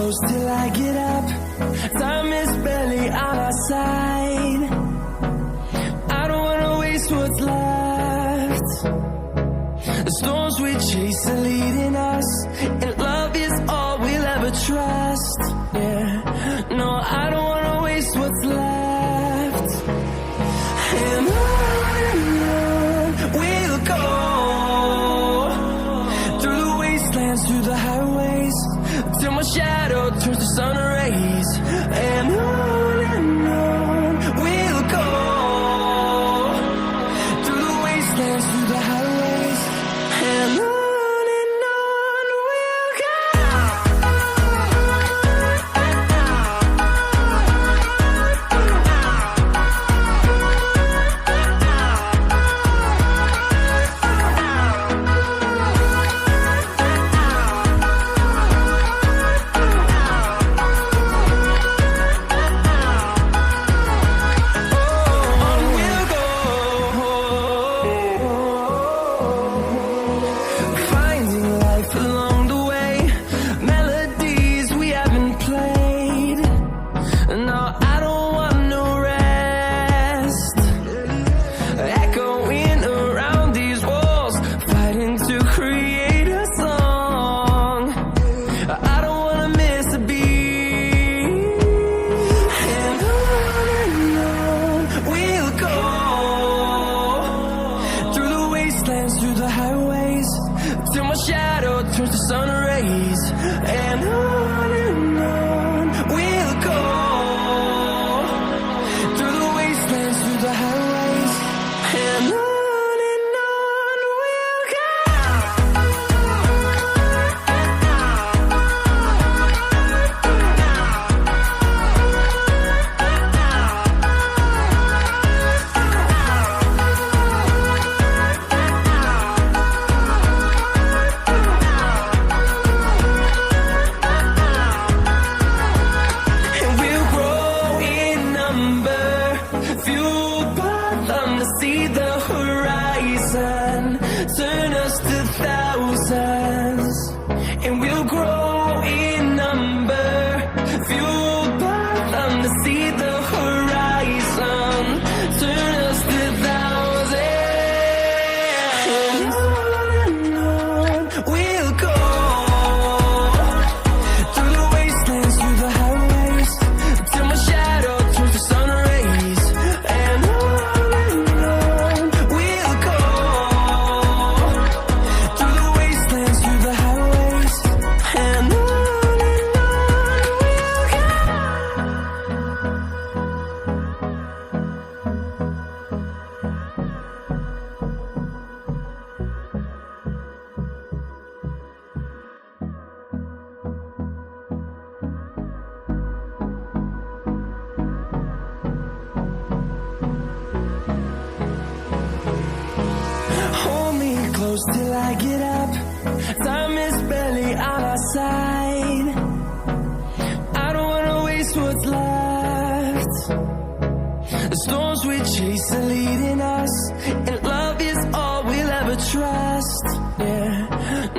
close till I get up. Time is barely on our side. I don't wanna waste what's left. The storms we chase are leading us, and love is all we'll ever trust. Yeah, no, I don't wanna waste what's left. And on we'll go, through the wastelands, through the highways, till my shadow turns to sun rays. And on we'll go, through the wastelands, through the highways, and on we'll go. Through the highways, till my shadow turns to sun rays. And on we'll go, through the wastelands, through the highways, and on we'll go. See the horizon, turn us to thousands, and we'll grow in number, fueled by them to see the horizon, turn us to thousands. And on we'll go, through the wastelands, through the highways, till my shadow turns to sun rays. And close till I get up. Time is barely on our side. I don't wanna waste what's left. The storms we chase are leading us, and love is all we'll ever trust. Yeah,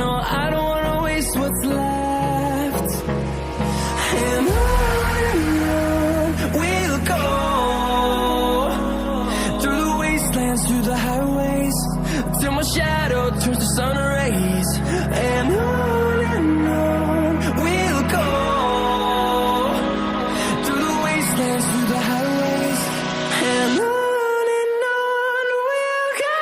no, I don't wanna waste what's left. And on we'll go, through the wastelands, through the highways, till my shadow turns to sun rays. And on we'll go, through the wastelands, through the highways, and on we'll go.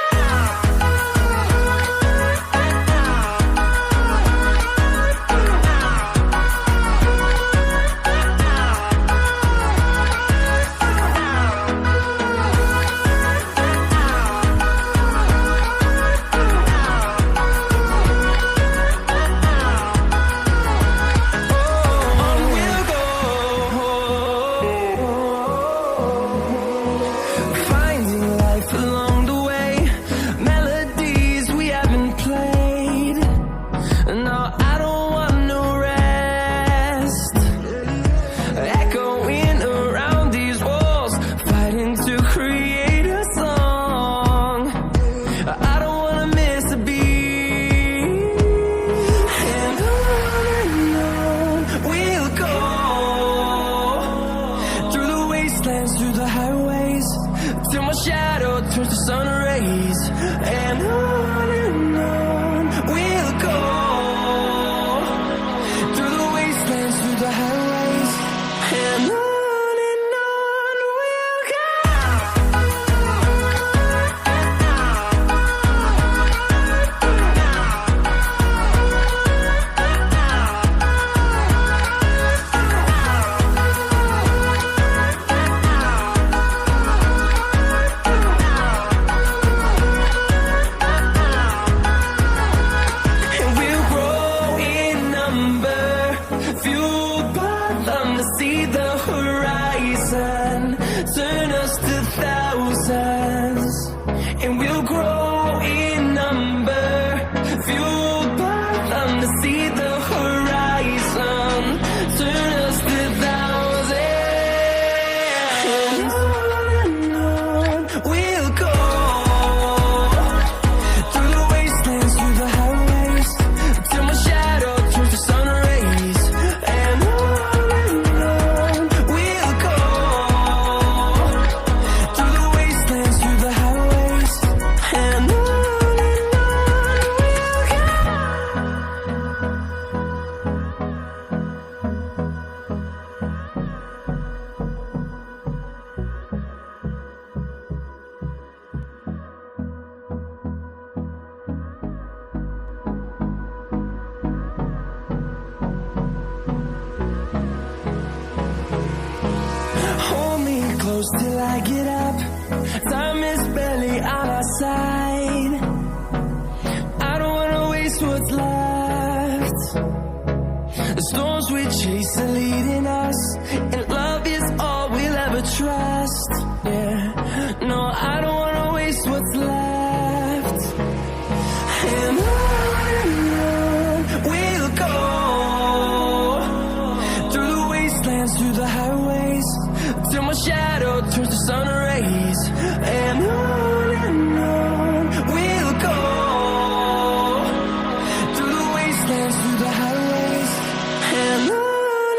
wastelands, through the highways, till my shadow turns to sun rays. And on we'll go, through the wastelands, through the highways, and on we'll go. See the horizon, turn us to thousands, and we'll grow in number, fueled by them. To see the horizon, turn us to thousands, and on we'll go, through the wastelands, through the highways, till my shadow turns to sun rays. And close till I get up. Time is barely on our side. I don't wanna waste what's left. The storms we chase are leading us, and love is all we'll ever trust. Yeah, no, I don't wanna waste what's left. And on we'll go, through the wastelands, through the highways, till my shadow turns to sun rays. And on we'll go, through the wastelands, through the highways, and on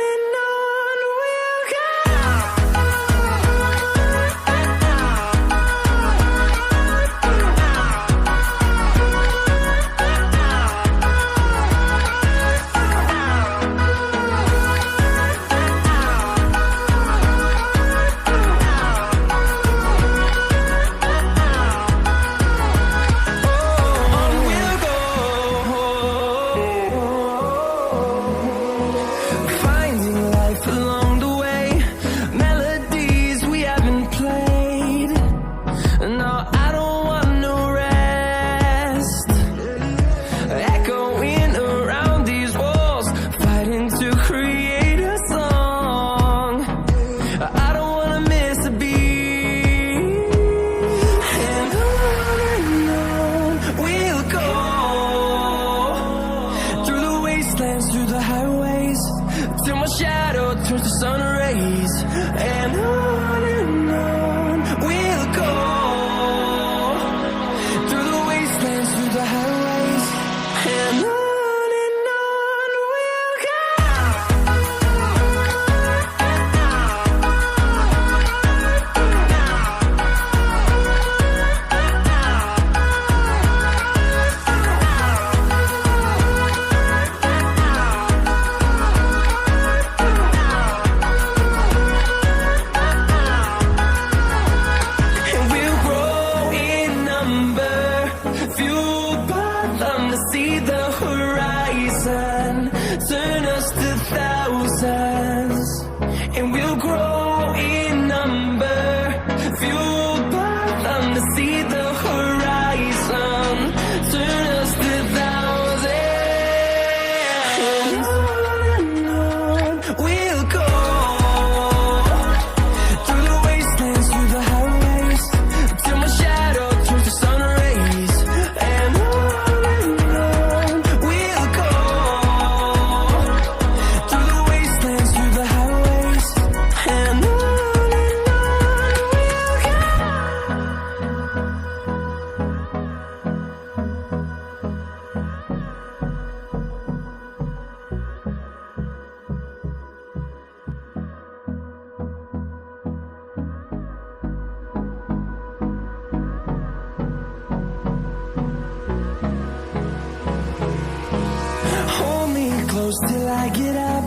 close till I get up.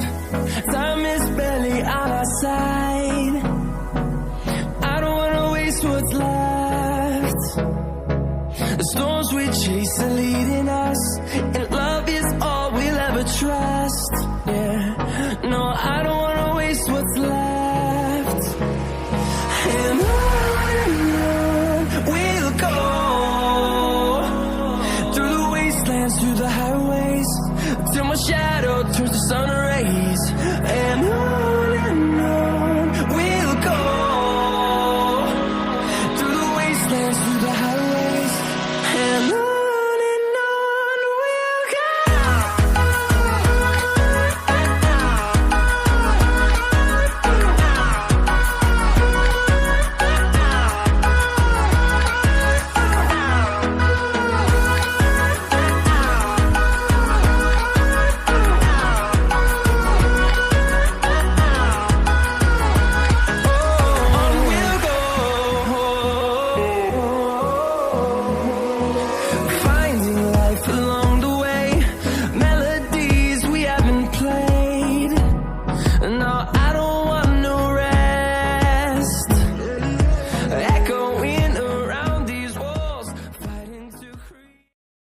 Time is barely on our side. I don't wanna waste what's left. The storms we chase are leaving.